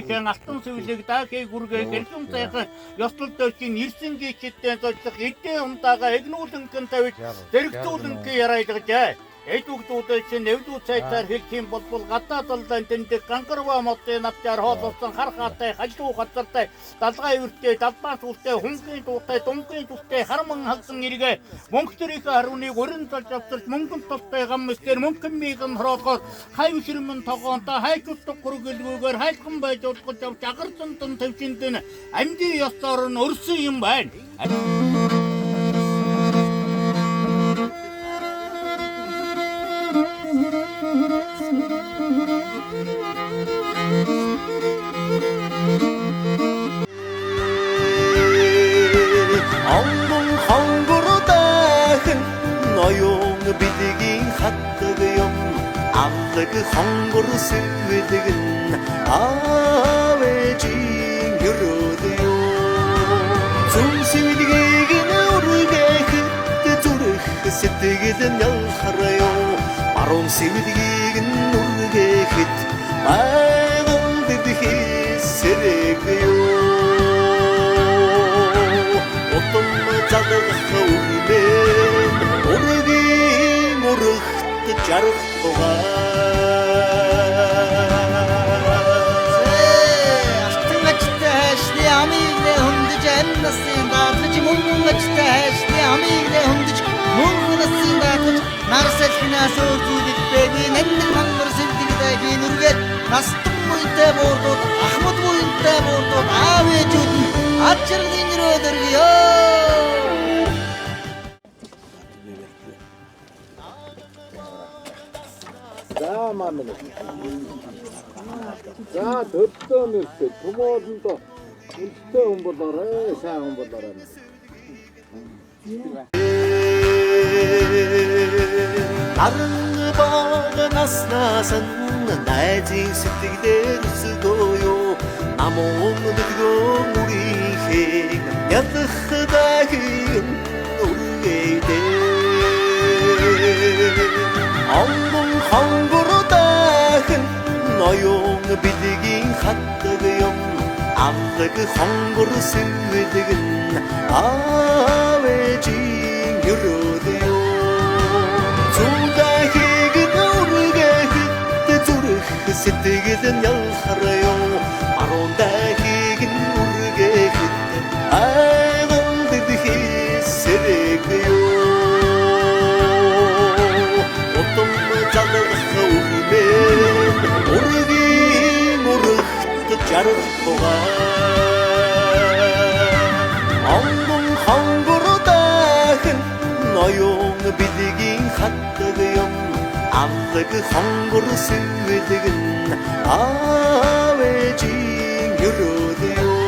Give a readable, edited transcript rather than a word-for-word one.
хэн алтан сүлэг даахыг үргээ гэлэн сайхан ёслолтойчийн ирсэн гişitten зочлох эдийн унтаага эгнүүлэнхэн тавьж зэрэгцүүлэнхэн яриалгажээ. Эдүүгдүүдээ чинь нэвдүү цайтаар хэлэх юм бол гадаад талдаа тэндэг гангарва модын навчаар хоололсон хар хаатай хажуу газартай далгай үртэй далбаас үртэй хунгийн дуутай дунгийн дуутай харман халсан иргэ мөнгөтрийнхээ харууныг өрн толж авчирч мөнгөн толтой гам мистер мөнгөмийг нь хороолгоод хайв ширмэн тогоонтой хайчууддаг гүргэлгүйгээр хайлхан байж удаж авч агарсан тон төвчөнд нь амьдын ёсоор нь өрсөн юм байна. Ongong хонгордайхан ноён бидгийн хатдаг юм авдаг хонгор сэвэлгэн авэжин өрөөд юм зүн сэвэлгийг нүргэхэд зүрх сэтгэл нь ялхараа баруун сэвэлгийг нүргэхэд байгал дэдхий сэрэг юм Ургийн урагт жарах тугаа Алтангачтай хайшны амийг нэ хөндөж аннасын даатгаж мөнгөчтэй хайшны амийг нэ хөндөж мөнгөсөн даатгаж нарсал хинаас өөртүүлэх бэгийн нэнэн мангар сэлдэгтэй гин үргээд настан мүйтэй боордууд ахмад мүйтэй боордууд аавэжүүд нь ачиргын рөөдөргөө За маань. За төдөө нэртэй томоодонд үнэтэй хүн болоорой, сайн хүн болоорой. Арбаг наснасан найзын сэтгэлээр өсгөөё намун дэдгөө үрийнхээ ядах дахин үргээдээ Ongong хонгордайхан ноён бидгийн хатдаг юм авдаг хонгор сэвэлгэн авэжин өрөөд юм зүндэхийг нүргэхэд зүрх сэтгэл нь ялхараа баруун дахийг нүргэхэд айгал дэдхий сэрэг юм Ургийн урагт жарах тугаа Ongong хонгордайхан ноён бидгийн хатдаг юм авдаг хонгор сэвэлгэн авэжин өрөөд юм